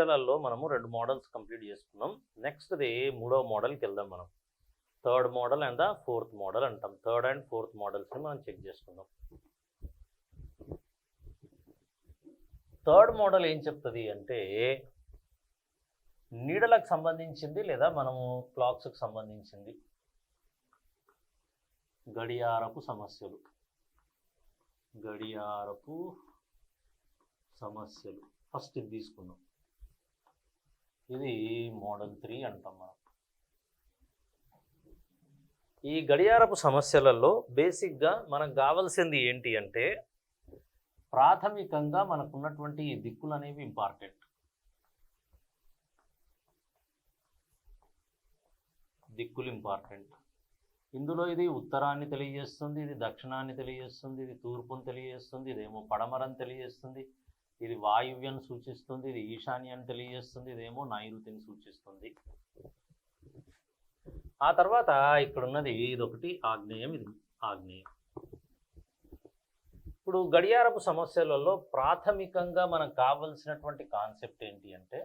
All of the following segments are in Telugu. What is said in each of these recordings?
నిమిషాలలో మనము 2 మోడల్స్ కంప్లీట్ చేసుకున్నాం. నెక్స్ట్‌ది మూడవ మోడల్‌కి వెళ్దాం మనం. Third model and the fourth model అంటాం. థర్డ్ అండ్ ఫోర్త్ మోడల్స్‌ని మనం చెక్ చేసుకుందాం. థర్డ్ మోడల్ ఏం చెప్తుంది అంటే నీడలకు సంబంధించింది లేదా మనము క్లాక్స్కి సంబంధించింది. గడియారపు సమస్యలు ఫస్ట్ ఇది తీసుకుందాం. ఇది మోడల్ 3 అంటాం మనం. ఈ గడియారపు సమస్యలలో బేసిక్గా మనకు కావాల్సింది ఏంటి అంటే ప్రాథమికంగా మనకున్నటువంటి ఈ దిక్కులు అనేవి ఇంపార్టెంట్. ఇందులో ఇది ఉత్తరాన్ని తెలియజేస్తుంది, ఇది దక్షిణాన్ని తెలియజేస్తుంది, ఇది తూర్పును తెలియజేస్తుంది, ఇదేమో పడమరని తెలియజేస్తుంది, ఇది వాయువ్యాన్ని సూచిస్తుంది, ఇది ఈశాన్యాన్ని తెలియజేస్తుంది, ఇదేమో నైరుతిని సూచిస్తుంది. ఆ తర్వాత ఇక్కడ ఉన్నది ఇదొకటి ఆగ్నేయం, ఇది ఆగ్నేయం. ఇప్పుడు గడియారపు సమస్యలలో ప్రాథమికంగా మనకు కావలసినటువంటి కాన్సెప్ట్ ఏంటి అంటే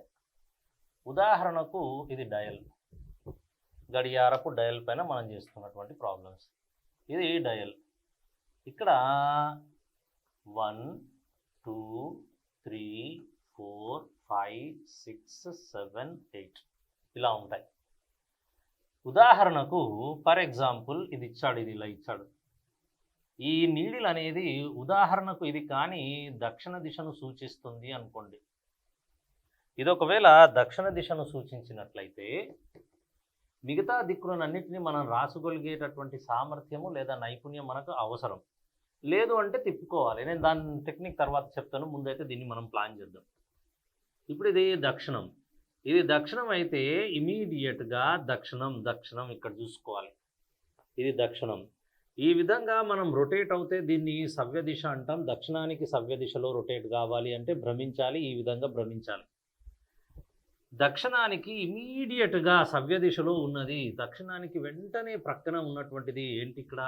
ఉదాహరణకు ఇది డయల్, గడియారపు డయల్ పైన మనం చేస్తున్నటువంటి ప్రాబ్లమ్స్. ఇది డయల్, ఇక్కడ 1 2 3 4 5 6 7 8 ఇలా ఉంటాయి. ఉదాహరణకు ఫర్ ఎగ్జాంపుల్ ఇది ఇచ్చాడు, ఇది ఇలా ఇచ్చాడు. ఈ నీడిల్ అనేది ఉదాహరణకు ఇది కానీ దక్షిణ దిశను సూచిస్తుంది అనుకోండి. ఇది ఒకవేళ దక్షిణ దిశను సూచించినట్లయితే మిగతా దిక్కులన్నింటినీ మనం రాసుకోగలిగేటటువంటి సామర్థ్యము లేదా నైపుణ్యం మనకు అవసరం. లేదు అంటే తిప్పుకోవాలి. నేను దాని టెక్నిక్ తర్వాత చెప్తాను, ముందైతే దీన్ని మనం ప్లాన్ చేద్దాం. ఇప్పుడు ఇది దక్షిణం, ఇది దక్షిణం అయితే ఇమీడియట్గా దక్షిణం ఇక్కడ చూసుకోవాలి. ఇది దక్షిణం. ఈ విధంగా మనం రొటేట్ అవుతే దీన్ని సవ్య దిశ అంటాం. దక్షిణానికి సవ్య దిశలో రొటేట్ కావాలి అంటే భ్రమించాలి, ఈ విధంగా భ్రమించాలి. దక్షిణానికి ఇమీడియట్గా సవ్య దిశలో ఉన్నది, దక్షిణానికి వెంటనే ప్రక్కన ఉన్నటువంటిది ఏంటి ఇక్కడ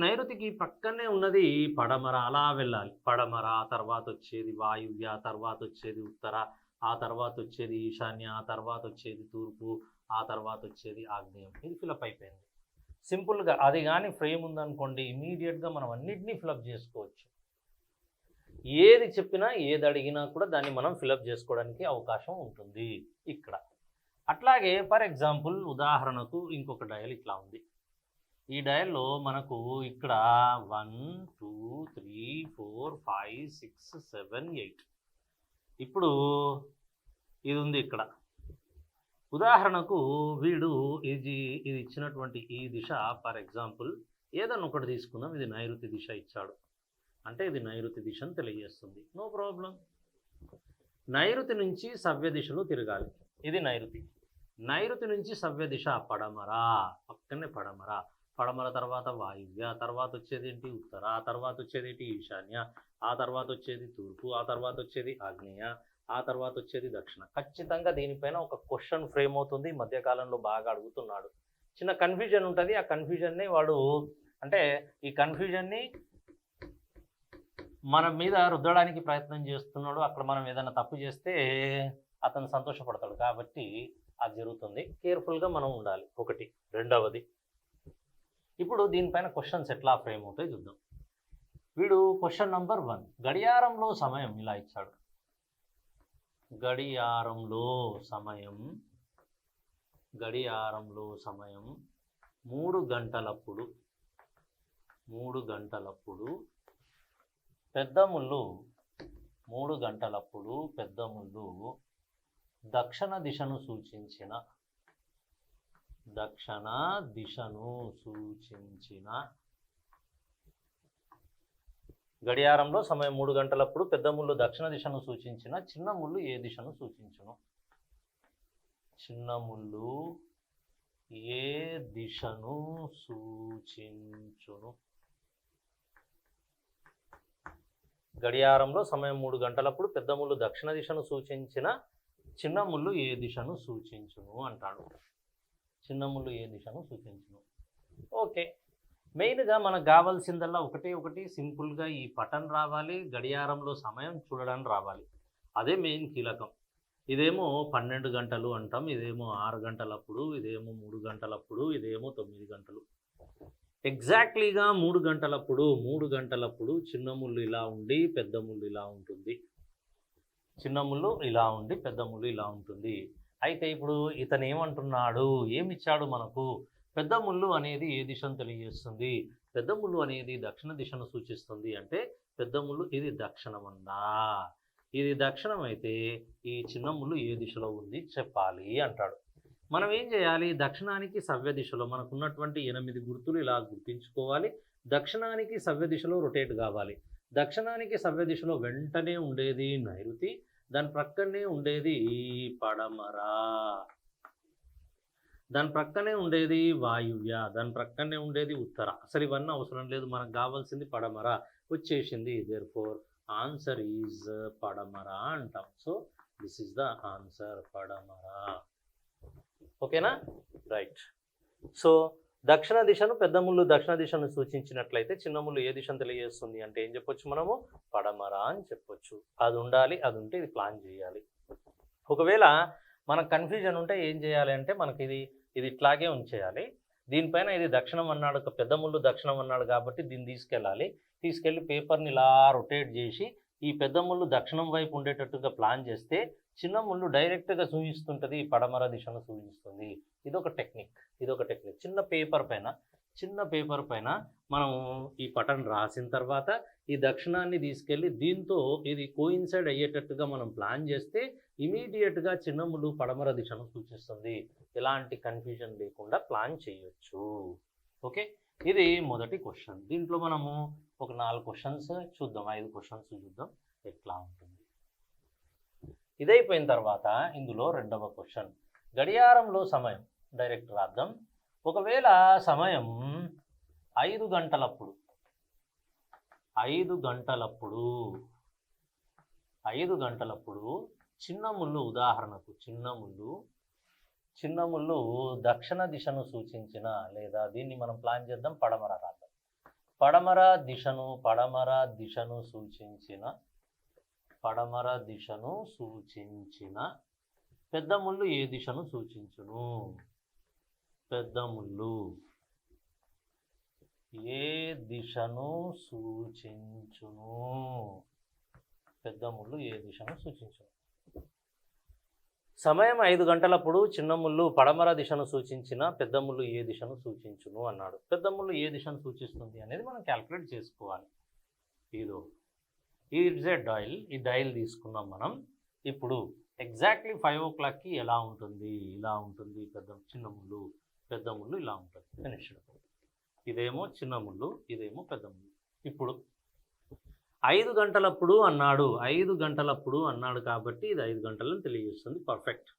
నైరుతికి ప్రక్కనే ఉన్నది పడమర. అలా వెళ్ళాలి. పడమర, తర్వాత వచ్చేది వాయువ్య, తర్వాత వచ్చేది ఉత్తర, ఆ తర్వాత వచ్చేది ఈశాన్య, ఆ తర్వాత వచ్చేది తూర్పు, ఆ తర్వాత వచ్చేది ఆగ్నేయం. ఇది ఫిలప్ అయిపోయింది సింపుల్గా. అది కానీ ఫ్రేమ్ ఉందనుకోండి ఇమీడియట్గా మనం అన్నిటినీ ఫిలప్ చేసుకోవచ్చు. ఏది చెప్పినా ఏది అడిగినా కూడా దాన్ని మనం ఫిలప్ చేసుకోవడానికి అవకాశం ఉంటుంది ఇక్కడ. అట్లాగే ఫర్ ఎగ్జాంపుల్ ఉదాహరణకు ఇంకొక డయల్ ఇట్లా ఉంది. ఈ డయల్లో మనకు ఇక్కడ 1 2 3 4 5 6 7 8 ఇప్పుడు ఇది ఉంది ఇక్కడ. ఉదాహరణకు వీడు ఇది ఇచ్చినటువంటి ఈ దిశ ఫర్ ఎగ్జాంపుల్ ఏదన్నా ఒకటి తీసుకుందాం. ఇది నైరుతి దిశ ఇచ్చాడు అంటే ఇది నైరుతి దిశను తెలియజేస్తుంది. No problem. నైరుతి నుంచి సవ్య దిశలో తిరగాలి. ఇది నైరుతి నుంచి సవ్య దిశ పడమర, పక్కనే పడమర తర్వాత వాయువ్య, తర్వాత వచ్చేది ఏంటి ఉత్తర, ఆ తర్వాత వచ్చేది ఏంటి ఈశాన్య, ఆ తర్వాత వచ్చేది తూర్పు, ఆ తర్వాత వచ్చేది ఆగ్నేయ, ఆ తర్వాత వచ్చేది దక్షిణ. ఖచ్చితంగా దీనిపైన ఒక క్వశ్చన్ ఫ్రేమ్ అవుతుంది. మధ్యకాలంలో బాగా అడుగుతున్నాడు. చిన్న కన్ఫ్యూజన్ ఉంటుంది. ఆ కన్ఫ్యూజన్ని వాడు అంటే ఈ కన్ఫ్యూజన్ని మన మీద రుద్దడానికి ప్రయత్నం చేస్తున్నాడు. అక్కడ మనం ఏదైనా తప్పు చేస్తే అతను సంతోషపడతాడు. కాబట్టి అది జరుగుతుంది. కేర్ఫుల్గా మనం ఉండాలి. ఒకటి. రెండవది ఇప్పుడు దీనిపైన క్వశ్చన్స్ ఎట్లా ఫ్రేమ్ అవుతాయి చూద్దాం. వీడు క్వశ్చన్ నంబర్ 1 గడియారంలో సమయం ఇలా ఇచ్చాడు. గడియారంలో సమయం 3 గంటలప్పుడు పెద్ద ముళ్ళు దక్షిణ దిశను సూచించిన గడియారంలో సమయం 3 గంటలప్పుడు పెద్ద ముళ్ళు దక్షిణ దిశను సూచించిన చిన్న ముళ్ళు ఏ దిశను సూచించును? గడియారంలో సమయం 3 గంటలప్పుడు పెద్ద ముళ్ళు దక్షిణ దిశను సూచించిన చిన్న ముళ్ళు ఏ దిశను సూచించును అంటాడు. ఓకే. మెయిన్గా మనకు కావాల్సిందల్లా ఒకటి సింపుల్గా ఈ పటన్ రావాలి, గడియారంలో సమయం చూడడానికి రావాలి. అదే మెయిన్ కీలకం. ఇదేమో 12 గంటలు అంటాం, ఇదేమో 6 గంటలప్పుడు, ఇదేమో 3 గంటలప్పుడు, ఇదేమో 9 గంటలు. ఎగ్జాక్ట్లీగా 3 గంటలప్పుడు చిన్న ముళ్ళు ఇలా ఉండి పెద్ద ముళ్ళు ఇలా ఉంటుంది. చిన్న ముళ్ళు ఇలా ఉండి పెద్ద ముళ్ళు ఇలా ఉంటుంది. అయితే ఇప్పుడు ఇతను ఏమంటున్నాడు, ఏమిచ్చాడు మనకు? పెద్ద ముళ్ళు అనేది ఏ దిశను తెలియజేస్తుంది? పెద్ద ముళ్ళు అనేది దక్షిణ దిశను సూచిస్తుంది. అంటే పెద్ద ముళ్ళు ఇది దక్షిణమన్నా, ఇది దక్షిణం అయితే ఈ చిన్న ముళ్ళు ఏ దిశలో ఉంది చెప్పాలి అంటాడు. మనం ఏం చేయాలి? దక్షిణానికి సవ్య దిశలో మనకున్నటువంటి 8 గుర్తులు ఇలా గుర్తించుకోవాలి. దక్షిణానికి సవ్య దిశలో రొటేట్ కావాలి. దక్షిణానికి సవ్య దిశలో వెంటనే ఉండేది నైరుతి, దాని ప్రక్కనే ఉండేది పడమర, దాని ప్రక్కనే ఉండేది వాయువ్య, దాని ప్రక్కనే ఉండేది ఉత్తర. అసలు ఇవన్నీ అవసరం లేదు, మనకు కావాల్సింది పడమర వచ్చేసింది. దేర్ఫోర్ ఆన్సర్ ఈజ్ పడమర అంటాం. So this is the answer, పడమర. ఓకేనా? రైట్. సో దక్షిణ దిశను పెద్ద ముళ్ళు దక్షిణ దిశను సూచించినట్లయితే చిన్న ముళ్ళు ఏ దిశను తెలియజేస్తుంది అంటే ఏం చెప్పొచ్చు మనము? పడమర అని చెప్పొచ్చు. అది ఉండాలి, అది ఉంటే ఇది ప్లాన్ చేయాలి. ఒకవేళ మనకు కన్ఫ్యూజన్ ఉంటే ఏం చేయాలి అంటే మనకి ఇది ఇట్లాగే ఉంచేయాలి. దీనిపైన ఇది దక్షిణం అన్నాడు, పెద్ద ముళ్ళు దక్షిణం అన్నాడు కాబట్టి దీన్ని తీసుకెళ్ళి పేపర్ని ఇలా రొటేట్ చేసి ఈ పెద్ద ముళ్ళు దక్షిణం వైపు ఉండేటట్టుగా ప్లాన్ చేస్తే చిన్న ముళ్ళు డైరెక్ట్గా సూచిస్తుంటుంది, పడమర దిశను సూచిస్తుంది. ఇదొక టెక్నిక్. చిన్న పేపర్ పైన మనం ఈ పటన్ రాసిన తర్వాత ఈ దక్షిణాన్ని తీసుకెళ్ళి దీంతో ఇది కోయిన్సైడ్ అయ్యేటట్టుగా మనం ప్లాన్ చేస్తే ఇమీడియట్గా చిన్న ముళ్ళు పడమర దిశను సూచిస్తుంది. ఎలాంటి కన్ఫ్యూజన్ లేకుండా ప్లాన్ చేయొచ్చు. ఓకే, ఇది మొదటి క్వశ్చన్. దీంట్లో మనము ఒక 4 క్వశ్చన్స్ చూద్దాం, 5 క్వశ్చన్స్ చూద్దాం ఎట్లా ఉంటుంది. ఇదైపోయిన తర్వాత ఇందులో రెండవ క్వశ్చన్, గడియారంలో సమయం డైరెక్ట్ రాద్దాం. ఒకవేళ సమయం 5 గంటలప్పుడు 5 గంటలప్పుడు చిన్న ముళ్ళు, ఉదాహరణకు చిన్న ముళ్ళు దక్షిణ దిశను సూచించిన, లేదా దీన్ని మనం ప్లాన్ చేద్దాం పడమర రాద్దాం. పడమర దిశను సూచించిన పెద్ద ముళ్ళు ఏ దిశను సూచించును? పెద్ద ముళ్ళు ఏ దిశను సూచించును? పెద్ద ముళ్ళు ఏ దిశను సూచించును? సమయం 5 గంటలప్పుడు చిన్న ముళ్ళు పడమర దిశను సూచించిన పెద్ద ముళ్ళు ఏ దిశను సూచించును అన్నాడు. పెద్ద ముళ్ళు ఏ దిశను సూచిస్తుంది అనేది మనం క్యాలిక్యులేట్ చేసుకోవాలి. It's a dial. ఈ డైల్ తీసుకున్నాం మనం. ఇప్పుడు ఎగ్జాక్ట్లీ 5 o'clockకి ఎలా ఉంటుంది? ఇలా ఉంటుంది. చిన్న ముళ్ళు, పెద్ద ముళ్ళు ఇలా ఉంటుంది. ఫినిష్డ్. ఇదేమో చిన్న ముళ్ళు, ఇదేమో పెద్ద ముళ్ళు. ఇప్పుడు 5 గంటలప్పుడు అన్నాడు, 5 గంటలప్పుడు అన్నాడు కాబట్టి ఇది 5 గంటలను తెలియజేస్తుంది. పర్ఫెక్ట్.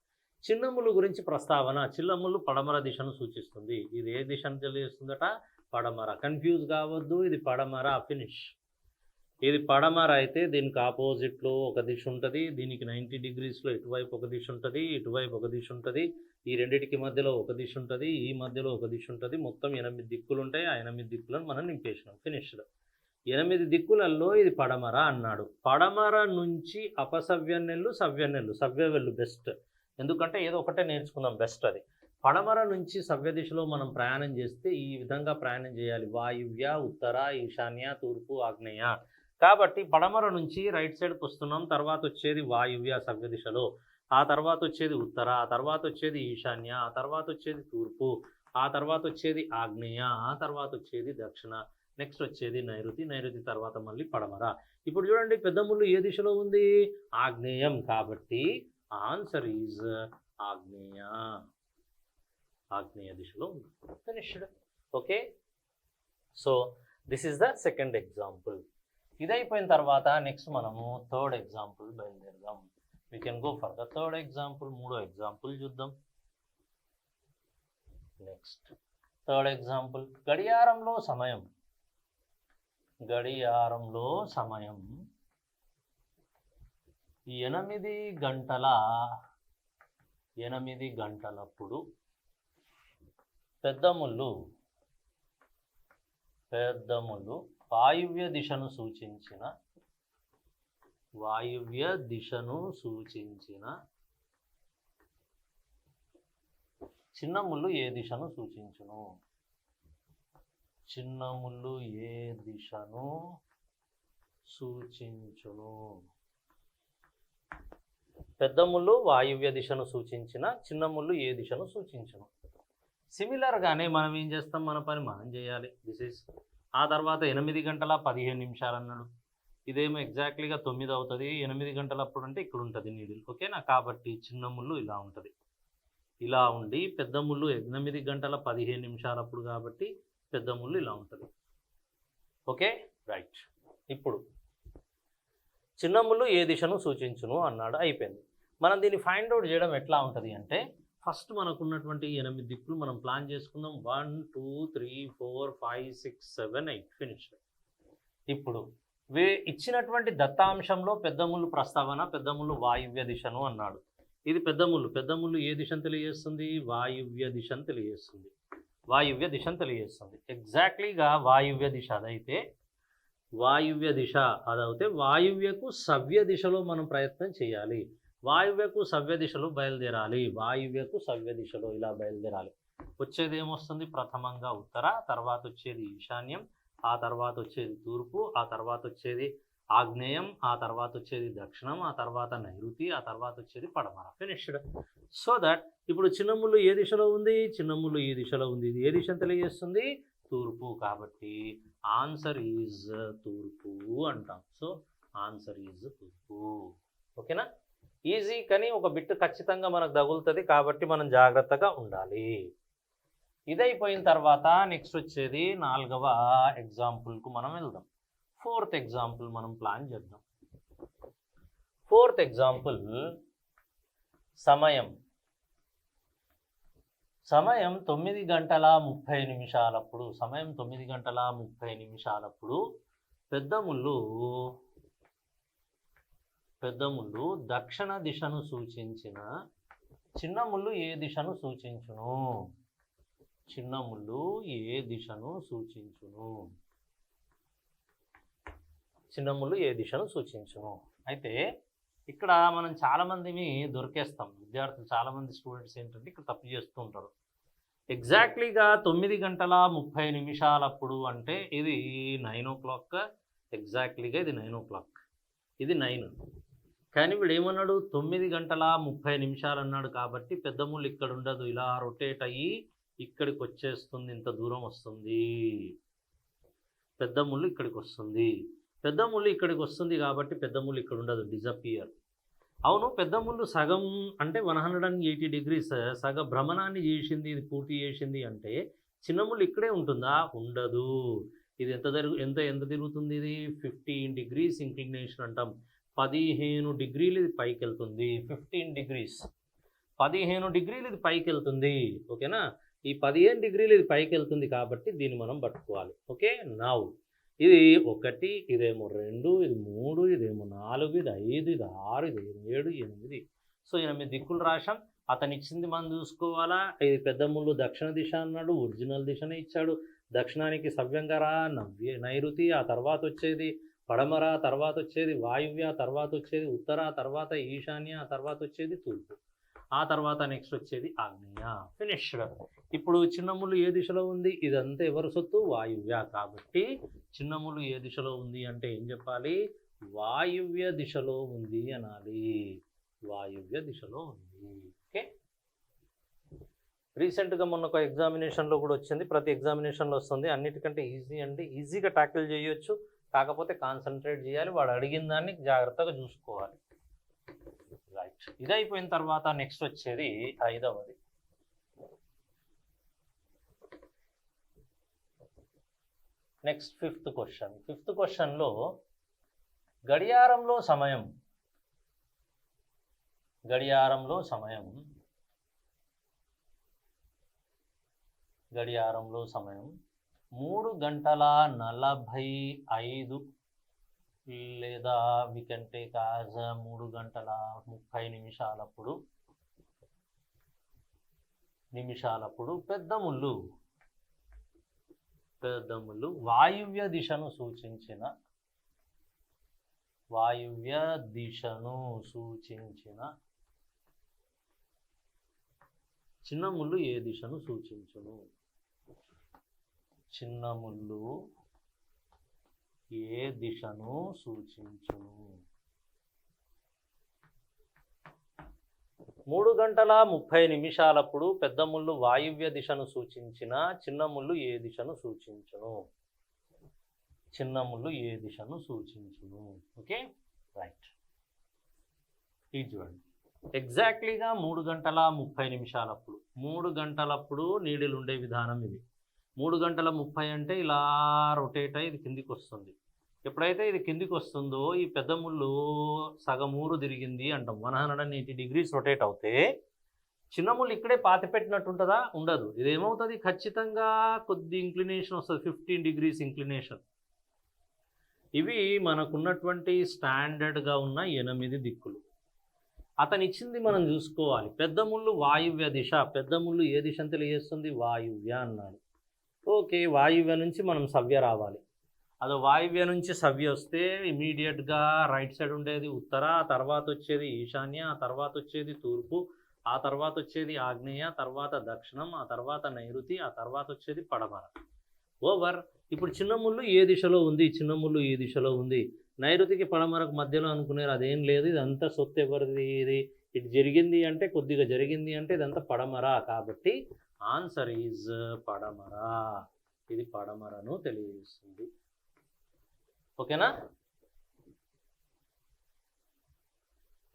చిన్న ముళ్ళు గురించి ప్రస్తావన. చిన్న ముళ్ళు పడమర దిశను సూచిస్తుంది. ఇది ఏ దిశను తెలియజేస్తుందట? పడమర. కన్ఫ్యూజ్ కావద్దు, ఇది పడమర. ఫినిష్. ఇది పడమర అయితే దీనికి ఆపోజిట్లో ఒక దిశ ఉంటుంది, దీనికి 90 degreesలో ఇటువైపు ఒక దిశ ఉంటుంది, ఇటువైపు ఒక దిశ ఉంటుంది, ఈ రెండింటికి మధ్యలో ఒక దిశ ఉంటుంది, ఈ మధ్యలో ఒక దిశ ఉంటుంది. మొత్తం 8 దిక్కులు ఉంటాయి. ఆ 8 దిక్కులను మనం నింపేసినాం. ఫినిష్డ్. 8 దిక్కులలో ఇది పడమర అన్నాడు. పడమర నుంచి అపసవ్యనెల్లు, సవ్యనెల్లు. సవ్య వెళ్ళు బెస్ట్, ఎందుకంటే ఏదో ఒకటే నేర్చుకుందాం, బెస్ట్ అది. పడమర నుంచి సవ్య దిశలో మనం ప్రయాణం చేస్తే ఈ విధంగా ప్రయాణం చేయాలి. వాయువ్య, ఉత్తర, ఈశాన్య, తూర్పు, ఆగ్నేయ. కాబట్టి పడమర నుంచి రైట్ సైడ్కి వస్తున్నాం. తర్వాత వచ్చేది వాయువ్య సవ్య దిశలో, ఆ తర్వాత వచ్చేది ఉత్తర, ఆ తర్వాత వచ్చేది ఈశాన్య, ఆ తర్వాత వచ్చేది తూర్పు, ఆ తర్వాత వచ్చేది ఆగ్నేయ, ఆ తర్వాత వచ్చేది దక్షిణ, నెక్స్ట్ వచ్చేది నైరుతి, నైరుతి తర్వాత మళ్ళీ పడమర. ఇప్పుడు చూడండి, పెద్ద ముళ్ళు ఏ దిశలో ఉంది? ఆగ్నేయం. కాబట్టి ఆన్సర్ ఈజ్ ఆగ్నేయ. ఆగ్నేయ దిశలో ఉంది. Finished. Okay, so this is the second example. ఇదైపోయిన తర్వాత నెక్స్ట్ మనము థర్డ్ ఎగ్జాంపుల్ బయలుదేరదాం. We can go for the third example. మూడో ఎగ్జాంపుల్ చూద్దాం. నెక్స్ట్ థర్డ్ ఎగ్జాంపుల్, గడియారంలో సమయం 8 గంటలప్పుడు పెద్ద ముళ్ళు వాయువ్య దిశను సూచించిన వాయువ్య దిశను సూచించిన చిన్న ముళ్ళు ఏ దిశను సూచించును? చిన్న ముళ్ళు ఏ దిశను సూచించును? పెద్ద ముళ్ళు వాయువ్య దిశను సూచించిన చిన్న ముళ్ళు ఏ దిశను సూచించును? సిమిలర్గానే మనం ఏం చేస్తాం, మన పని మనం చేయాలి. దిస్ ఈస్ ఆ తర్వాత 8 గంటల 15 నిమిషాలు అన్నాడు. ఇదేమో ఎగ్జాక్ట్లీగా 9 అవుతుంది. 8 గంటలప్పుడు అంటే ఇక్కడ ఉంటుంది నీడిల్. ఓకేనా? కాబట్టి చిన్న ముళ్ళు ఇలా ఉంటుంది, ఇలా ఉండి పెద్ద ముళ్ళు 8 గంటల 15 నిమిషాలప్పుడు కాబట్టి పెద్ద ముళ్ళు ఇలా ఉంటుంది. Okay, right. ఇప్పుడు చిన్న ముళ్ళు ఏ దిశను సూచించును అన్నాడు, అయిపోయింది. మనం దీన్ని ఫైండ్ అవుట్ చేయడం ఎట్లా ఉంటుంది అంటే, ఫస్ట్ మనకున్నటువంటి 8 దిక్కులు మనం ప్లాన్ చేసుకుందాం. 1 2 3 4 5 6 7 8 ఫినిష్డ్. ఇప్పుడు ఇచ్చినటువంటి దత్తాంశంలో పెద్ద ముళ్ళు ప్రస్తావన, పెద్ద ముళ్ళు వాయువ్య దిశను అన్నాడు. ఇది పెద్ద ముళ్ళు ఏ దిశను తెలియజేస్తుంది? వాయువ్య దిశను తెలియజేస్తుంది. వాయువ్య దిశను తెలియజేస్తుంది. ఎగ్జాక్ట్లీగా వాయువ్య దిశ అదైతే, వాయువ్య దిశ అదైతే వాయువ్యకు సవ్య దిశలో మనం ప్రయత్నం చేయాలి. వాయువ్యకు సవ్య దిశలో బయలుదేరాలి. వాయువ్యకు సవ్య దిశలో ఇలా బయలుదేరాలి. వచ్చేది ఏమొస్తుంది? ప్రథమంగా ఉత్తర, తర్వాత వచ్చేది ఈశాన్యం, ఆ తర్వాత వచ్చేది తూర్పు, ఆ తర్వాత వచ్చేది ఆగ్నేయం, ఆ తర్వాత వచ్చేది దక్షిణం, ఆ తర్వాత నైరుతి, ఆ తర్వాత వచ్చేది పడమర. ఫినిష్డ్. సో దట్ ఇప్పుడు చిన్న ముళ్ళు ఏ దిశలో ఉంది? చిన్న ముళ్ళు ఈ దిశలో ఉంది. ఇది ఏ దిశను తెలియజేస్తుంది? తూర్పు. కాబట్టి ఆన్సర్ ఈజ్ తూర్పు అంటాం. సో ఆన్సర్ ఈజ్ తూర్పు. ఓకేనా? ఈజీ, కానీ ఒక బిట్ ఖచ్చితంగా మనకు తగులుతుంది కాబట్టి మనం జాగ్రత్తగా ఉండాలి. ఇదైపోయిన తర్వాత నెక్స్ట్ వచ్చేది 4వ ఎగ్జాంపుల్కు మనం వెళ్దాం. 4th ఎగ్జాంపుల్ మనం ప్లాన్ చేద్దాం. 4th ఎగ్జాంపుల్ సమయం 9 గంటల 30 నిమిషాలప్పుడు, సమయం 9 గంటల 30 నిమిషాలప్పుడు పెద్ద ముళ్ళు దక్షిణ దిశను సూచించిన చిన్న ముళ్ళు ఏ దిశను సూచించును? చిన్న ముళ్ళు ఏ దిశను సూచించును? చిన్న ముళ్ళు ఏ దిశను సూచించును? అయితే ఇక్కడ మనం చాలామందిని దొరికేస్తాం. విద్యార్థులు చాలామంది స్టూడెంట్స్ ఏంటంటే ఇక్కడ తప్పు చేస్తూ ఉంటారు. ఎగ్జాక్ట్లీగా 9 గంటల 30 నిమిషాలప్పుడు అంటే ఇది 9 o'clock. ఎగ్జాక్ట్లీగా ఇది 9 o'clock, ఇది 9. కానీ వీడు ఏమన్నాడు? 9 గంటల 30 నిమిషాలు అన్నాడు. కాబట్టి పెద్ద ముళ్ళు ఇక్కడ ఉండదు, ఇలా రొటేట్ అయ్యి ఇక్కడికి వచ్చేస్తుంది, ఇంత దూరం వస్తుంది. పెద్ద ముళ్ళు ఇక్కడికి వస్తుంది. పెద్ద ముళ్ళు ఇక్కడికి వస్తుంది కాబట్టి పెద్ద ముళ్ళు ఇక్కడ ఉండదు, డిజపియర్. అవును, పెద్ద ముళ్ళు సగం అంటే 180 degrees సగ భ్రమణాన్ని చేసింది, ఇది పూర్తి చేసింది అంటే చిన్న ముళ్ళు ఇక్కడే ఉంటుందా? ఉండదు. ఇది ఎంత తిరుగుతుంది? ఇది 15 degrees ఇంక్లినేషన్ అంటాం. 15 డిగ్రీలు ఇది పైకి వెళ్తుంది. 15 degrees 15 డిగ్రీలు ఇది పైకి వెళ్తుంది. ఓకేనా? ఈ 15 డిగ్రీలు ఇది పైకి వెళ్తుంది కాబట్టి దీన్ని మనం పట్టుకోవాలి. ఓకే, నౌ ఇది 1, ఇదేమో 2, ఇది 3, ఇదేమో 4, ఇది 5, ఇది 6, ఇది 7, 8. సో 8 దిక్కులు రాశాం. అతను ఇచ్చింది మనం చూసుకోవాలా. ఇది పెద్ద ముళ్ళు దక్షిణ దిశ అన్నాడు, ఒరిజినల్ దిశనే ఇచ్చాడు. దక్షిణానికి సవ్యంగా రా, నైరుతి, ఆ తర్వాత వచ్చేది పడమర, తర్వాత వచ్చేది వాయువ్య, తర్వాత వచ్చేది ఉత్తర, తర్వాత ఈశాన్య, ఆ తర్వాత వచ్చేది తూర్పు, ఆ తర్వాత నెక్స్ట్ వచ్చేది ఆగ్నేయ. ఫినిష్డ్. ఇప్పుడు చిన్న ముళ్ళు ఏ దిశలో ఉంది? ఇదంతా ఎవరి సొత్తు? వాయువ్య. కాబట్టి చిన్న ముళ్ళు ఏ దిశలో ఉంది అంటే ఏం చెప్పాలి? వాయువ్య దిశలో ఉంది అనాలి. వాయువ్య దిశలో ఉంది. ఓకే, రీసెంట్గా మొన్న ఒక ఎగ్జామినేషన్లో కూడా వచ్చింది. ప్రతి ఎగ్జామినేషన్లో వస్తుంది. అన్నిటికంటే ఈజీ అండి, ఈజీగా ట్యాకిల్ చేయొచ్చు. కాకపోతే కాన్సన్ట్రేట్ చేయాలి, వాడు అడిగిన దాన్ని జాగ్రత్తగా చూసుకోవాలి. రైట్, ఇది అయిపోయిన తర్వాత నెక్స్ట్ వచ్చేది 5వది. Next 5th question. 5th క్వశ్చన్లో గడియారంలో సమయం 3 గంటల 45 లేదా వి కెన్ టేక్ యాజ్ 3 గంటల 30 నిమిషాలప్పుడు పెద్ద ముళ్ళు వాయువ్య దిశను సూచించిన వాయువ్య దిశను సూచించిన చిన్న ముళ్ళు ఏ దిశను సూచించును? చిన్న ముళ్ళు ఏ దిశను సూచించును? 3:30 పెద్ద ముళ్ళు వాయువ్య దిశను సూచించిన చిన్న ముళ్ళు ఏ దిశను సూచించును? చిన్న ముళ్ళు ఏ దిశను సూచించును? Okay, right. ఇది చూడండి, ఎగ్జాక్ట్లీగా 3:30 3 గంటలప్పుడు నీడలు ఉండే విధానం ఇది. 3:30 అంటే ఇలా రొటేట్ అయ్యి ఇది కిందికి వస్తుంది. ఎప్పుడైతే ఇది కిందికి వస్తుందో ఈ పెద్ద ముళ్ళు సగమూరు తిరిగింది అంటాం. 180 డిగ్రీస్ రొటేట్ అవుతే చిన్న ముళ్ళు ఇక్కడే పాతి పెట్టినట్టు ఉంటుందా? ఉండదు. ఇదేమవుతుంది, ఖచ్చితంగా కొద్ది ఇంక్లినేషన్ వస్తుంది, 15 డిగ్రీస్ ఇంక్లినేషన్. ఇవి మనకున్నటువంటి స్టాండర్డ్గా ఉన్న 8 దిక్కులు. అతను ఇచ్చింది మనం చూసుకోవాలి. పెద్ద ముళ్ళు వాయువ్య దిశ, పెద్ద ముళ్ళు ఏ దిశ అని తెలియజేస్తుంది? వాయువ్య అన్నాడు. ఓకే, వాయువ్య నుంచి మనం సవ్య రావాలి. అదో వాయువ్య నుంచి సవ్య వస్తే ఇమీడియట్గా రైట్ సైడ్ ఉండేది ఉత్తర, ఆ తర్వాత వచ్చేది ఈశాన్య, ఆ తర్వాత వచ్చేది తూర్పు, ఆ తర్వాత వచ్చేది ఆగ్నేయ, తర్వాత దక్షిణం, ఆ తర్వాత నైరుతి, ఆ తర్వాత వచ్చేది పడమర. ఓవర్. ఇప్పుడు చిన్న ముళ్ళు ఏ దిశలో ఉంది? చిన్న ముళ్ళు ఈ దిశలో ఉంది. నైరుతికి పడమరకు మధ్యలో అనుకునేది అదేం లేదు. ఇదంతా సొత్తు ఎవరిది? ఇది ఇటు జరిగింది అంటే, కొద్దిగా జరిగింది అంటే ఇదంతా పడమర. కాబట్టి ఆన్సర్ ఈజ్ పడమర. ఇది పడమరను తెలియజేస్తుంది. ఓకేనా?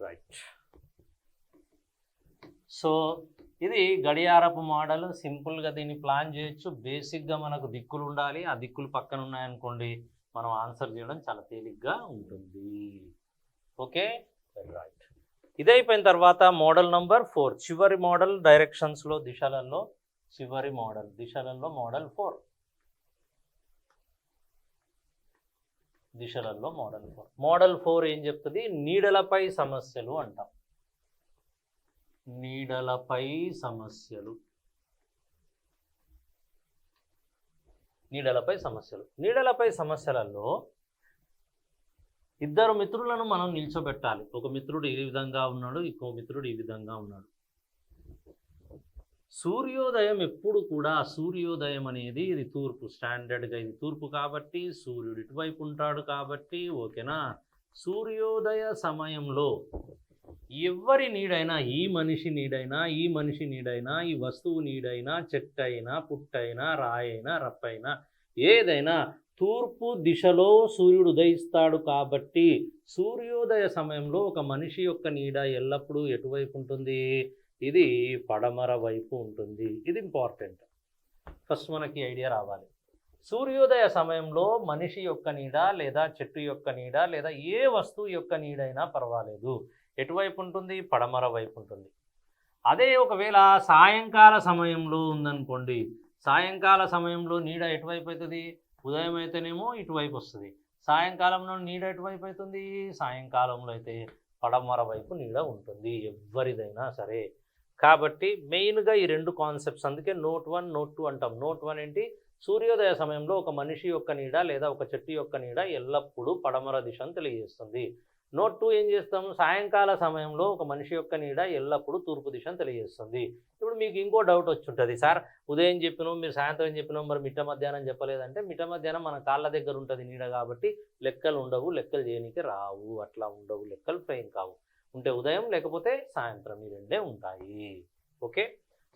రైట్. సో ఇది గడియారపు మోడల్. సింపుల్గా దీన్ని ప్లాన్ చేయొచ్చు. బేసిక్గా మనకు దిక్కులు ఉండాలి. ఆ దిక్కులు పక్కన ఉన్నాయనుకోండి, మనం ఆన్సర్ చేయడం చాలా తేలిగ్గా ఉంటుంది. Okay, right. ఇది అయిపోయిన తర్వాత మోడల్ నంబర్ 4, చివరి మోడల్ డైరెక్షన్స్లో దిశలలో చివరి మోడల్, దిశలలో మోడల్ 4. దిశలలో మోడల్ 4. మోడల్ 4 ఏం చెప్తుంది? నీడలపై సమస్యలు అంటాం. నీడలపై సమస్యలు. నీడలపై సమస్యలు. నీడలపై సమస్యలలో ఇద్దరు మిత్రులను మనం నిల్చోబెట్టాలి. ఒక మిత్రుడు ఈ విధంగా ఉన్నాడు, ఇంకో మిత్రుడు ఈ విధంగా ఉన్నాడు. సూర్యోదయం ఎప్పుడు కూడా, సూర్యోదయం అనేది ఇది తూర్పు, స్టాండర్డ్గా ఇది తూర్పు కాబట్టి సూర్యుడు ఇటువైపు ఉంటాడు కాబట్టి ఓకేనా. సూర్యోదయ సమయంలో ఎవరి నీడైనా, ఈ మనిషి నీడైనా, ఈ మనిషి నీడైనా, ఈ వస్తువు నీడైనా, చెట్టు అయినా, పుట్టైనా, రాయైనా, రప్పైనా, ఏదైనా తూర్పు దిశలో సూర్యుడు ఉదయిస్తాడు కాబట్టి సూర్యోదయ సమయంలో ఒక మనిషి యొక్క నీడ ఎల్లప్పుడూ ఎటువైపు ఉంటుంది? ఇది పడమర వైపు ఉంటుంది. ఇది ఇంపార్టెంట్. ఫస్ట్ మనకి ఐడియా రావాలి. సూర్యోదయ సమయంలో మనిషి యొక్క నీడ లేదా చెట్టు యొక్క నీడ లేదా ఏ వస్తువు యొక్క నీడైనా పర్వాలేదు, ఎటువైపు ఉంటుంది? పడమర వైపు ఉంటుంది. అదే ఒకవేళ సాయంకాల సమయంలో ఉందనుకోండి, సాయంకాల సమయంలో నీడ ఎటువైపు అవుతుంది? ఉదయం అయితేనేమో ఇటువైపు వస్తుంది, సాయంకాలంలో నీడ ఎటువైపు అవుతుంది? సాయంకాలంలో అయితే పడమర వైపు నీడ ఉంటుంది, ఎవరిదైనా సరే. కాబట్టి మెయిన్గా ఈ రెండు కాన్సెప్ట్స్, అందుకే నోట్ 1 నోట్ 2 అంటాం. నోట్ 1 ఏంటి? సూర్యోదయ సమయంలో ఒక మనిషి యొక్క నీడ లేదా ఒక చెట్టు యొక్క నీడ ఎల్లప్పుడూ పడమర దిశను తెలియజేస్తుంది. నోట్ 2 ఏం చేస్తాము? సాయంకాల సమయంలో ఒక మనిషి యొక్క నీడ ఎల్లప్పుడూ తూర్పు దిశను తెలియజేస్తుంది. ఇప్పుడు మీకు ఇంకో డౌట్ వచ్చి ఉంటుంది, సార్ ఉదయం చెప్పినాం, మీరు సాయంత్రం చెప్పినాం, మరి మిట్ట మధ్యాహ్నం చెప్పలేదంటే, మిట్ట మధ్యాహ్నం మన కాళ్ళ దగ్గర ఉంటుంది నీడ కాబట్టి లెక్కలు ఉండవు, లెక్కలు చేయడానికి రావు, అట్లా ఉండవు లెక్కలు, ఫ్రెయిన్ కావు. ఉంటే ఉదయం లేకపోతే సాయంత్రం, ఈ రెండే ఉంటాయి. ఓకే,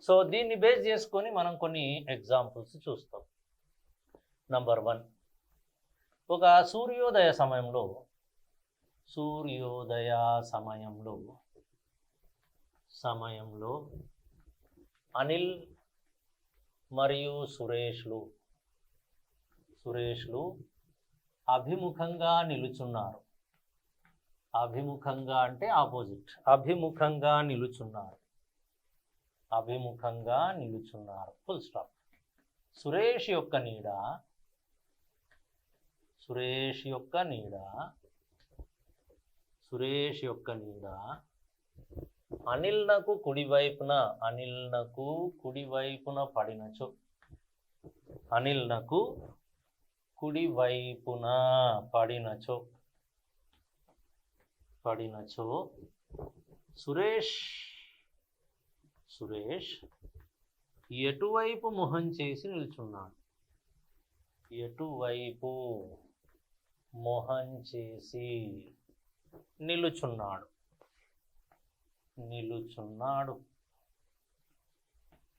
సో దీన్ని బేస్ చేసుకొని మనం కొన్ని ఎగ్జాంపుల్స్ చూస్తాం. నంబర్ 1, ఒక సూర్యోదయ సమయంలో అనిల్ మరియు సురేష్లు అభిముఖంగా నిలుచున్నారు. అభిముఖంగా అంటే ఆపోజిట్, అభిముఖంగా నిలుచున్నారు. Full stop. సురేష్ యొక్క నీడ అనిల్నకు కుడివైపున పడినచో, పడినచో సురేష్ ఎటువైపు మొహం చేసి నిల్చున్నాడు? ఎటువైపు మొహం చేసి నిలుచున్నాడు?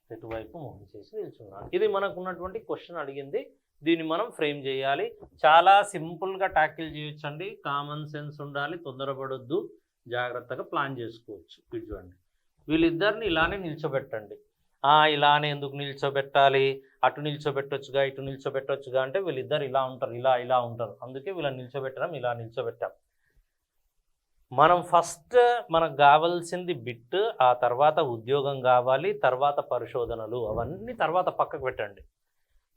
ఎటువైపు మొహం చేసి నిల్చున్నాడు? ఇది మనకు ఉన్నటువంటి క్వశ్చన్ అడిగింది. దీన్ని మనం ఫ్రేమ్ చేయాలి. చాలా సింపుల్గా ట్యాకిల్ చేయొచ్చండి. కామన్ సెన్స్ ఉండాలి, తొందరపడొద్దు, జాగ్రత్తగా ప్లాన్ చేసుకోవచ్చు. చూడండి, వీళ్ళిద్దరిని ఇలానే నిల్చోబెట్టండి. ఇలానే ఎందుకు నిల్చోబెట్టాలి? అటు నిల్చోబెట్టొచ్చుగా, ఇటు నిల్చోబెట్టొచ్చుగా అంటే వీళ్ళిద్దరు ఇలా ఉంటారు, ఇలా ఉంటారు. అందుకే వీళ్ళని నిల్చోబెట్టడం, ఇలా నిల్చోబెట్టాం. మనం ఫస్ట్ మనకు కావాల్సింది బిట్, ఆ తర్వాత ఉద్యోగం కావాలి, తర్వాత పరిశోధనలు, అవన్నీ తర్వాత పక్కకు పెట్టండి.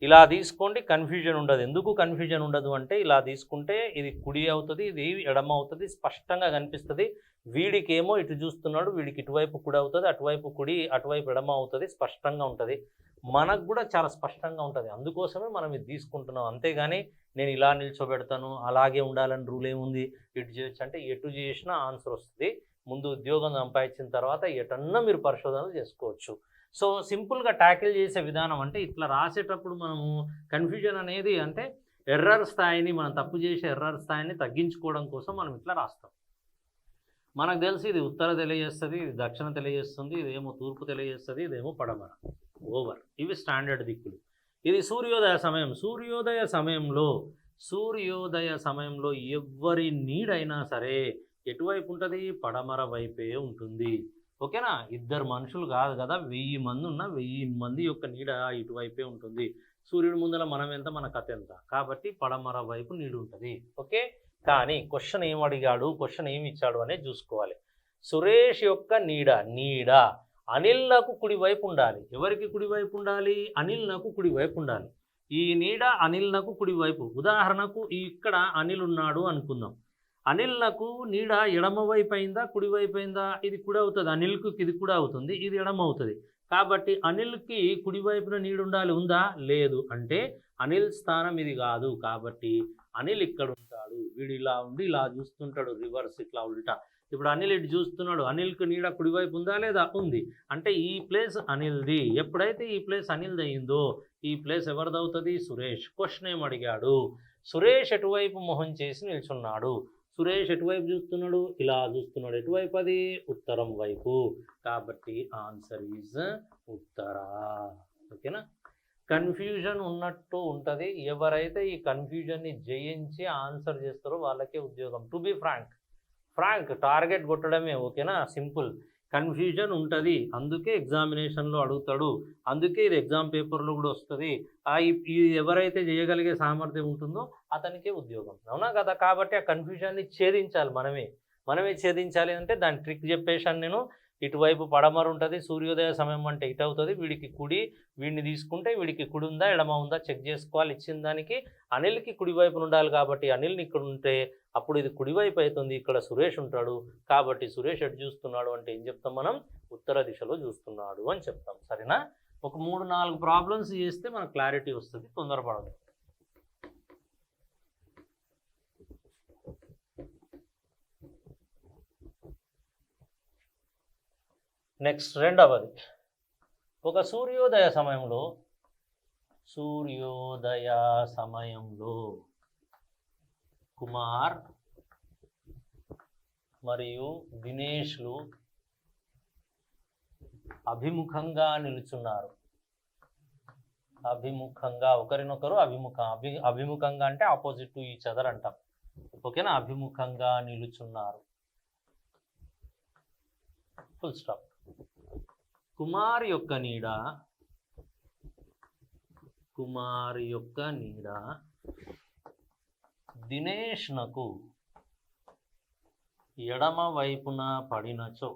ఇలా తీసుకోండి, కన్ఫ్యూజన్ ఉండదు. ఎందుకు కన్ఫ్యూజన్ ఉండదు అంటే ఇలా తీసుకుంటే ఇది కుడి అవుతుంది, ఇది ఎడమ అవుతుంది, స్పష్టంగా కనిపిస్తుంది. వీడికేమో ఇటు చూస్తున్నాడు, వీడికి ఇటువైపు కుడి అవుతుంది, అటువైపు కుడి, అటువైపు ఎడమ అవుతుంది, స్పష్టంగా ఉంటుంది. మనకు కూడా చాలా స్పష్టంగా ఉంటుంది. అందుకోసమే మనం ఇది తీసుకుంటున్నాం. అంతేగాని నేను ఇలా నిల్చోబెడతాను, అలాగే ఉండాలని రూల్ ఏముంది? ఇటు చేయొచ్చు అంటే ఎటు చేసినా ఆన్సర్ వస్తుంది. ముందు ఉద్యోగం సంపాదించిన తర్వాత ఎటన్నా మీరు పరిశోధనలు చేసుకోవచ్చు. సో సింపుల్గా ట్యాకిల్ చేసే విధానం అంటే ఇట్లా రాసేటప్పుడు మనము కన్ఫ్యూజన్ అనేది అంటే ఎర్రర్ స్థాయిని, మనం తప్పు చేసే ఎర్రర్ స్థాయిని తగ్గించుకోవడం కోసం మనం ఇట్లా రాస్తాం. మనకు తెలిసి ఇది ఉత్తర తెలియజేస్తుంది, ఇది దక్షిణ తెలియజేస్తుంది, ఇదేమో తూర్పు తెలియజేస్తుంది, ఇదేమో పడమర. ఓవర్. ఇవి స్టాండర్డ్ దిక్కులు. ఇది సూర్యోదయ సమయం. సూర్యోదయ సమయంలో ఎవరి నీడైనా సరే ఎటువైపు ఉంటుంది? పడమర వైపే ఉంటుంది. ఓకేనా? ఇద్దరు మనుషులు కాదు కదా, 1000 మంది ఉన్న 1000 మంది యొక్క నీడ ఇటువైపే ఉంటుంది. సూర్యుడి ముందర మనం ఎంత, మన కథ ఎంత, కాబట్టి పడమర వైపు నీడ ఉంటుంది. ఓకే, కానీ క్వశ్చన్ ఏం అడిగాడు, క్వశ్చన్ ఏమి ఇచ్చాడు అనేది చూసుకోవాలి. సురేష్ యొక్క నీడ అనిల్నకు కుడివైపు ఉండాలి. ఎవరికి కుడివైపు ఉండాలి? అనిల్నకు కుడివైపు ఉండాలి. ఈ నీడ అనిల్నకు కుడివైపు. ఉదాహరణకు ఇక్కడ అనిల్ ఉన్నాడు అనుకుందాం. అనిల్నకు నీడ ఎడమవైపు అయిందా, కుడివైపు అయిందా? ఇది కుడి అవుతుంది. అనిల్కు ఇది కూడా అవుతుంది, ఇది ఎడమ అవుతుంది. కాబట్టి అనిల్కి కుడివైపున నీడ ఉండాలి. ఉందా? లేదు. అంటే అనిల్ స్థానం ఇది కాదు. కాబట్టి అనిల్ ఇక్కడ ఉంటాడు. వీడు ఇలా ఉండి ఇలా చూస్తుంటాడు, రివర్స్ ఇట్లా ఉల్టా. ఇప్పుడు అనిల్ ఇటు చూస్తున్నాడు, అనిల్కి నీడ కుడివైపు ఉందా లేదా? ఉంది. అంటే ఈ ప్లేస్ అనిల్ది. ఎప్పుడైతే ఈ ప్లేస్ అనిల్ది అయిందో ఈ ప్లేస్ ఎవరిదవుతుంది? సురేష్. క్వశ్చన్ ఏం అడిగాడు? సురేష్ ఎటువైపు మొహం చేసి నిల్చున్నాడు? సురేష్ ఎటువైపు చూస్తున్నాడు? ఇలా చూస్తున్నాడు. ఎటువైపు? అది ఉత్తరం వైపు. కాబట్టి ఆన్సర్ ఈజ్ ఉత్తర. ఓకేనా? కన్ఫ్యూజన్ ఉన్నట్టు ఉంటుంది. ఎవరైతే ఈ కన్ఫ్యూజన్ని జయించి ఆన్సర్ చేస్తారో వాళ్ళకే ఉద్యోగం. టు బి ఫ్రాంక్ టార్గెట్ కొట్టడమే. ఓకేనా? సింపుల్. కన్ఫ్యూజన్ ఉంటుంది, అందుకే ఎగ్జామినేషన్లో అడుగుతాడు, అందుకే ఇది ఎగ్జామ్ పేపర్లో కూడా వస్తుంది. ఇది ఎవరైతే చేయగలిగే సామర్థ్యం ఉంటుందో అతనికే ఉద్యోగం. అవునా కదా? కాబట్టి ఆ కన్ఫ్యూజన్ని ఛేదించాలి. మనమే ఛేదించాలి. అంటే దాని ట్రిక్ చెప్పేశాను నేను. ఇటువైపు పడమర ఉంటుంది, సూర్యోదయ సమయం అంటే ఇటు అవుతుంది, వీడికి కుడి, వీడిని తీసుకుంటే వీడికి కుడి ఉందా ఎడమ ఉందా చెక్ చేసుకోవాలి. ఇచ్చిన దానికి అనిల్కి కుడివైపు ఉండాలి కాబట్టి అనిల్ని ఇక్కడ ఉంటే అప్పుడు ఇది కుడివైపు అవుతుంది. ఇక్కడ సురేష్ ఉంటాడు కాబట్టి సురేష్ ఎటు చూస్తున్నాడు అంటే ఏం చెప్తాం మనం? ఉత్తర దిశలో చూస్తున్నాడు అని చెప్తాం. సరేనా? ఒక 3-4 ప్రాబ్లమ్స్ చేస్తే మనకు క్లారిటీ వస్తుంది. తొందరపడదు. నెక్స్ట్ రెండవది. ఒక సూర్యోదయ సమయంలో కుమార్ మరియు దినేష్లు అభిముఖంగా నిలుచున్నారు. ఒకరినొకరు అభిముఖంగా అంటే ఆపోజిట్ టు ఈచ్ అదర్ అంటాం. ఓకేనా? అభిముఖంగా నిలుచున్నారు. Full stop. కుమార్ యొక్క నీడ దినేష్నకు ఎడమ వైపున పడినచో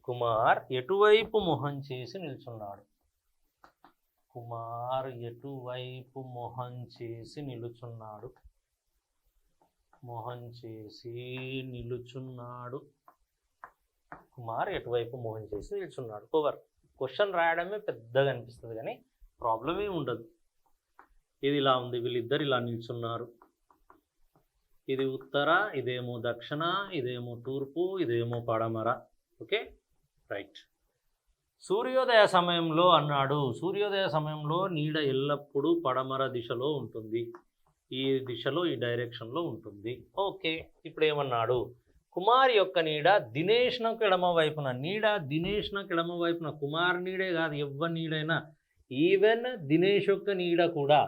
కుమార్ ఎటువైపు మొహం చేసి నిల్చున్నాడు? కుమార్ ఎటువైపు మోహన్ చేసి నిల్చున్నాడు. ఓవర్. క్వశ్చన్ రాయడమే పెద్దగా అనిపిస్తుంది కానీ ప్రాబ్లం ఏమి ఉండదు. ఇది ఇలా ఉంది, వీళ్ళిద్దరు ఇలా నిల్చున్నారు. ఇది ఉత్తర, ఇదేమో దక్షిణ, ఇదేమో తూర్పు, ఇదేమో పడమర. Okay, right. సూర్యోదయ సమయంలో అన్నాడు, సూర్యోదయ సమయంలో నీడ ఎల్లప్పుడూ పడమర దిశలో ఉంటుంది. ఈ దిశలో, ఈ డైరెక్షన్లో ఉంటుంది. ఓకే, ఇప్పుడు ఏమన్నాడు? కుమార్ యొక్క నీడ దినేష్నకు ఎడమ వైపున. నీడ దినేష్నకు ఎడమ వైపున. కుమార్ నీడే కాదు, ఎవ్వరి నీడైనా. ఈవెన్ దినేష్ యొక్క నీడ కూడా,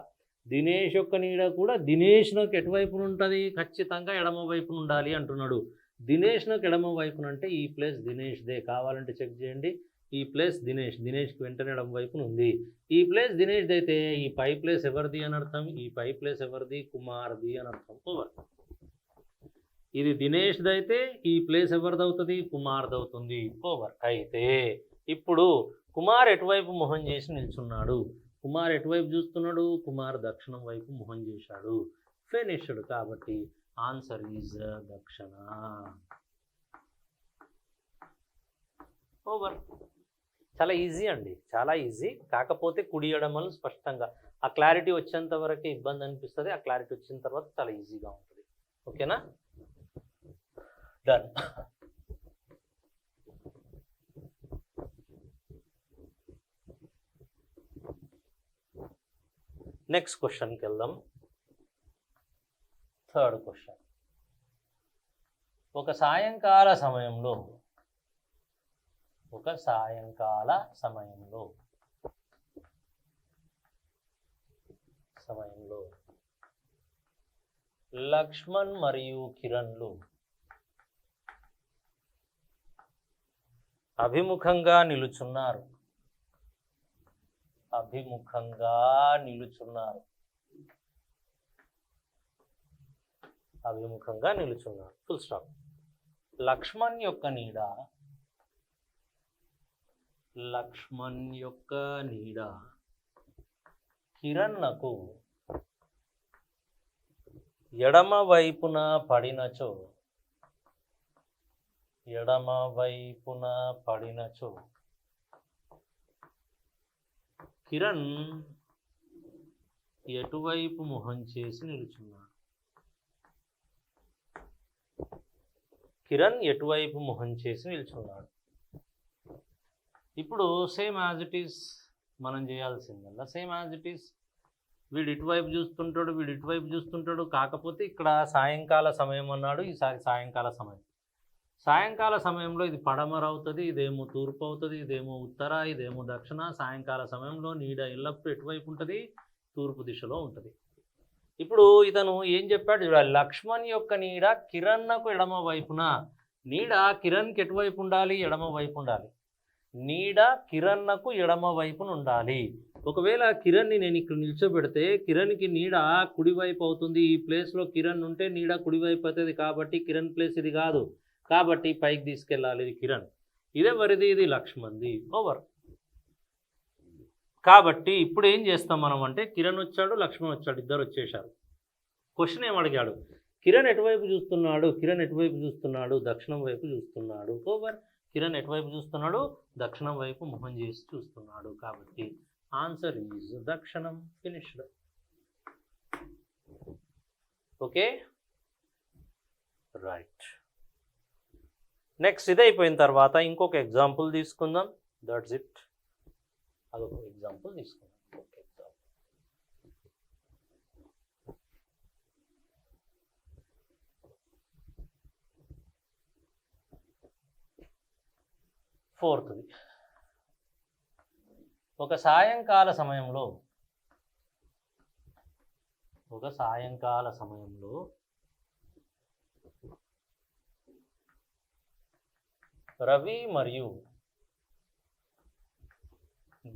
దినేష్ యొక్క నీడ కూడా దినేష్నకు ఎటువైపున ఉంటుంది? ఖచ్చితంగా ఎడమ వైపున ఉండాలి అంటున్నాడు. దినేష్నకు ఎడమ వైపున అంటే ఈ ప్లేస్ దినేష్దే. కావాలంటే చెక్ చేయండి. ఈ ప్లేస్ దినేష్కి వెంటనే ఎడమ వైపున ఉంది. ఈ ప్లేస్ దినేష్ది అయితే ఈ పై ప్లేస్ ఎవరిది అని అర్థం? ఈ పై ప్లేస్ ఎవరిది? కుమార్ది అని అర్థం. ఓవర్. ఇది దినేష్ది అయితే ఈ ప్లేస్ ఎవరిది అవుతుంది? కుమార్ది అవుతుంది. ఓవర్. అయితే ఇప్పుడు కుమార్ ఎటువైపు మొహం చేసి నిల్చున్నాడు? కుమార్ ఎటువైపు చూస్తున్నాడు? కుమార్ దక్షిణం వైపు మొహం చేశాడు. ఫినిష్డ్. కాబట్టి ఆన్సర్ ఈజ్ దక్షిణ. ఓవర్. చాలా ఈజీ అండి, చాలా ఈజీ. కాకపోతే కుడి ఎడమలు స్పష్టంగా ఆ క్లారిటీ వచ్చేంత వరకే ఇబ్బంది అనిపిస్తుంది. ఆ క్లారిటీ వచ్చిన తర్వాత చాలా ఈజీగా ఉంటుంది. ఓకేనా? డన్. నెక్స్ట్ క్వశ్చన్కి వెళ్దాం. Third question. ఒక సాయంకాల సమయంలో లక్ష్మణ్ మరియు కిరణ్లు అభిముఖంగా నిలుచున్నారు. Full stop. లక్ష్మణ్ యొక్క నీడ కిరణ్కు ఎడమ వైపున పడినచో కిరణ్ ఎటువైపు మొహం చేసి నిలుచున్నాడు? ఇప్పుడు సేమ్ యాజ్ ఇట్ ఈస్ మనం చేయాల్సిందల్లా సేమ్ యాజ్ ఇట్ ఈస్. వీడు ఇటువైపు చూస్తుంటాడు, కాకపోతే ఇక్కడ సాయంకాల సమయం అన్నాడు. ఈసారి సాయంకాల సమయంలో ఇది పడమర అవుతుంది, ఇదేమో తూర్పు అవుతుంది, ఇదేమో ఉత్తర, ఇదేమో దక్షిణ. సాయంకాల సమయంలో నీడ ఎల్లప్పుడూ ఎటువైపు ఉంటుంది? తూర్పు దిశలో ఉంటుంది. ఇప్పుడు ఇతను ఏం చెప్పాడు చూడాలి. లక్ష్మణ్ యొక్క నీడ కిరణ్కు ఎడమ వైపున. నీడ కిరణ్కి ఎటువైపు ఉండాలి? ఎడమ వైపు ఉండాలి. నీడ కిరణ్కు ఎడమ వైపున ఉండాలి. ఒకవేళ కిరణ్ని నేను ఇక్కడ నిల్చోబెడితే కిరణ్కి నీడ కుడివైపు అవుతుంది. ఈ ప్లేస్లో కిరణ్ ఉంటే నీడ కుడివైపు అవుతుంది. కాబట్టి కిరణ్ ప్లేస్ ఇది కాదు. కాబట్టి పైకి తీసుకెళ్ళాలి. ఇది కిరణ్. ఇదెవరిది? ఇది లక్ష్మణ్ది. ఓవర్. కాబట్టి ఇప్పుడు ఏం చేస్తాం మనం అంటే, కిరణ్ వచ్చాడు, లక్ష్మణ్ వచ్చాడు, ఇద్దరు వచ్చేశారు. క్వశ్చన్ ఏమడిగాడు? కిరణ్ ఎటువైపు చూస్తున్నాడు? దక్షిణం వైపు చూస్తున్నాడు. ఓవర్. కిరణ్ ఎటువైపు చూస్తున్నాడు? దక్షిణం వైపు మొహం చేసి చూస్తున్నాడు. కాబట్టి ఆన్సర్ ఈజ్ దక్షిణం. ఫినిష్డ్. Okay, right. నెక్స్ట్ ఇది అయిపోయిన తర్వాత ఇంకొక ఎగ్జాంపుల్ తీసుకుందాం. That's it. అదొక ఎగ్జాంపుల్ తీసుకుందాం. ఫోర్త్ది. ఒక సాయంకాల సమయంలో రవి మరియు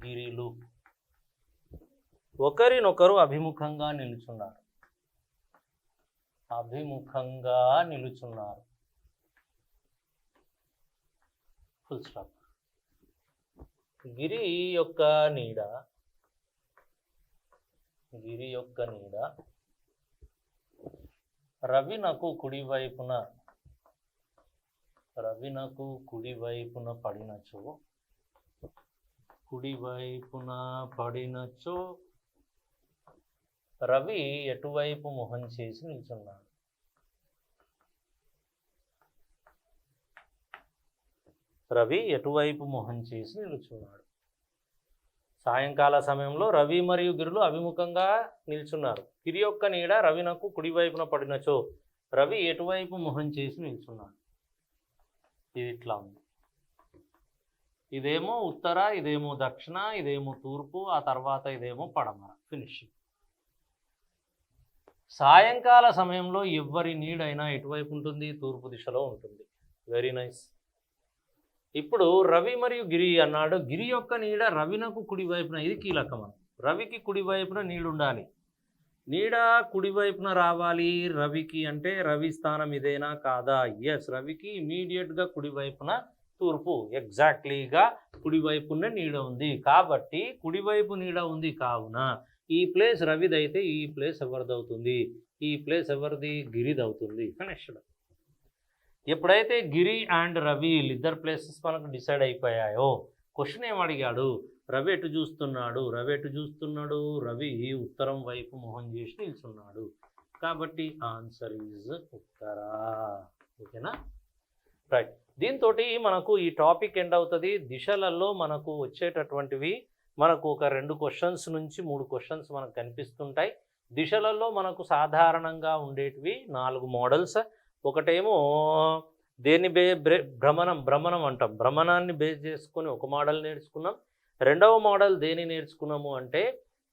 గిరిలు ఒకరినొకరు అభిముఖంగా నిలుచున్నారు. Full stop. గిరి యొక్క నీడ రవి నాకు కుడివైపున రవినకు కుడివైపున పడినచో రవి ఎటువైపు మొహం చేసి నిల్చున్నాడు? రవి ఎటువైపు మొహం చేసి నిల్చున్నాడు? సాయంకాల సమయంలో రవి మరియు గిరులు అభిముఖంగా నిల్చున్నారు. గిరి యొక్క నీడ రవినకు కుడివైపున పడినచో రవి ఎటువైపు మొహం చేసి నిల్చున్నాడు? ఇది ఇట్లా ఉంది. ఇదేమో ఉత్తర, ఇదేమో దక్షిణ, ఇదేమో తూర్పు, ఆ తర్వాత ఇదేమో పడమర. ఫినిషింగ్. సాయంకాల సమయంలో ఎవరి నీడైనా ఎటువైపు ఉంటుంది? తూర్పు దిశలో ఉంటుంది. Very nice. ఇప్పుడు రవి మరియు గిరి అన్నాడు. గిరి యొక్క నీడ రవినకు కుడివైపున, ఇది కీలకం. రవికి కుడివైపున నీడు ఉండాలి. నీడ కుడివైపున రావాలి రవికి అంటే రవి స్థానం ఇదేనా కాదా? ఎస్, రవికి ఇమీడియట్గా కుడివైపున తూర్పు, ఎగ్జాక్ట్లీగా కుడివైపున నీడ ఉంది. కాబట్టి కుడివైపు నీడ ఉంది కావున ఈ ప్లేస్ రవిది అయితే ఈ ప్లేస్ ఎవరిదవుతుంది? ఈ ప్లేస్ ఎవరిది? గిరిదవుతుంది. ఫినిష్డ్. ఎప్పుడైతే గిరి అండ్ రవి ఇద్దరు ప్లేసెస్ మనకు డిసైడ్ అయిపోయాయో క్వశ్చన్ ఏమడిగాడు? రవి ఎటు చూస్తున్నాడు? రవి ఉత్తరం వైపు మొహం చేసి నిల్చున్నాడు. కాబట్టి ఆన్సర్ ఈజ్ ఉత్తర. ఓకేనా? రైట్. దీంతో మనకు ఈ టాపిక్ ఎండ్ అవుతుంది. దిశలలో మనకు వచ్చేటటువంటివి మనకు ఒక 2 క్వశ్చన్స్ నుంచి 3 క్వశ్చన్స్ మనకు కనిపిస్తుంటాయి. దిశలలో మనకు సాధారణంగా ఉండేటివి 4 మోడల్స్. ఒకటేమో దేని భ్రమణం అంటాం. భ్రమణాన్ని బేస్ చేసుకొని ఒక మోడల్ నేర్చుకున్నాం. రెండవ మోడల్ దేని నేర్చుకున్నాము అంటే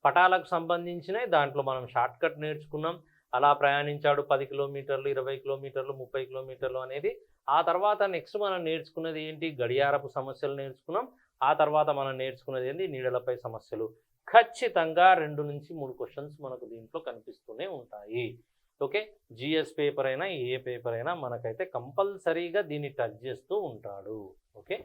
పటాలకు సంబంధించిన దాంట్లో మనం షార్ట్ కట్ నేర్చుకున్నాం. అలా ప్రయాణించాడు 10 కిలోమీటర్లు, 20 కిలోమీటర్లు, 30 కిలోమీటర్లు అనేది. ఆ తర్వాత నెక్స్ట్ మనం నేర్చుకున్నది ఏంటి? గడియారపు సమస్యలు నేర్చుకున్నాం. ఆ తర్వాత మనం నేర్చుకున్నది ఏంటి? నీడలపై సమస్యలు. ఖచ్చితంగా 2 నుంచి 3 క్వశ్చన్స్ మనకు దీంట్లో కనిపిస్తూనే ఉంటాయి. ఓకే, జిఎస్ పేపర్ అయినా ఏ పేపర్ అయినా మనకైతే కంపల్సరీగా దీన్ని టచ్ చేస్తూ ఉంటాడు. ఓకే.